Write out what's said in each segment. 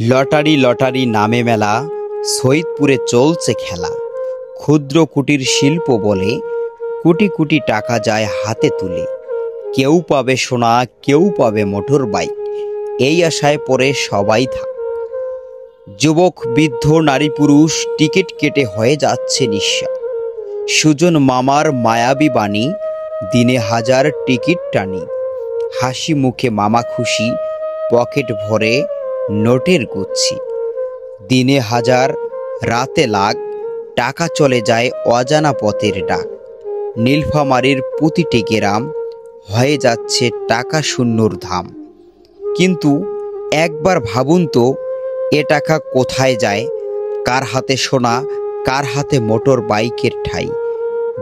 Lottery lottery নামে মেলা, সৈয়দপুরে চলছে খেলা। ক্ষুদ্র কুটির শিল্প বলে কোটি কোটি টাকা যায় হাতে তুলে। কেউ পাবে সোনা, কেউ পাবে মোটর বাইক, এই আশায় পড়ে সবাই থাক। যুবক বৃদ্ধ নারী পুরুষ টিকিট কেটে হয়ে যাচ্ছে নিঃস্ব। সুজন মামার মায়াবী বাণী, দিনে 1000 টিকিট টানি। হাসি মুখে মামা খুশি, পকেট ভরে নোটের গুচ্ছি। দিনে 1000 রাতে লাখ, টাকা চলে যায় অজানা পথের ডাক। নীলফামারীর প্রতিটি গ্রাম হয়ে যাচ্ছে টাকা শূন্যর ধাম। কিন্তু একবার ভাবুন তো, এ টাকা কোথায় যায়? কার হাতে সোনা, কার হাতে মোটর বাইকের ঠাই?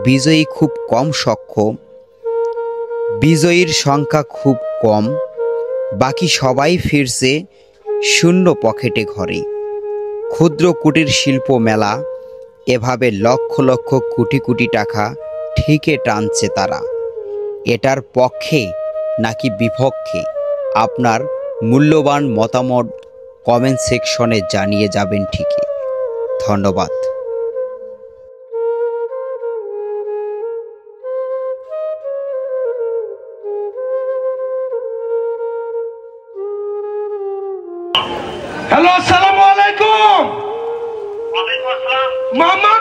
বিজয়ী খুব কম সক্ষম, বিজয়ীর সংখ্যা খুব কম। বাকি সবাই ফিরছে শূন্য পকেটে ঘরে। ক্ষুদ্র কুটির শিল্প মেলা, এভাবে লক্ষ লক্ষ কোটি কোটি টাকা ঠিকই টানছে তারা। এটার পক্ষে নাকি বিপক্ষে? আপনার মূল্যবান মতামত কমেন্ট সেকশনে জানিয়ে যাবেন ঠিকই। ধন্যবাদ। হ্যালো, আসসালামু আলাইকুম। ওয়ালাইকুম আসসালাম। মামা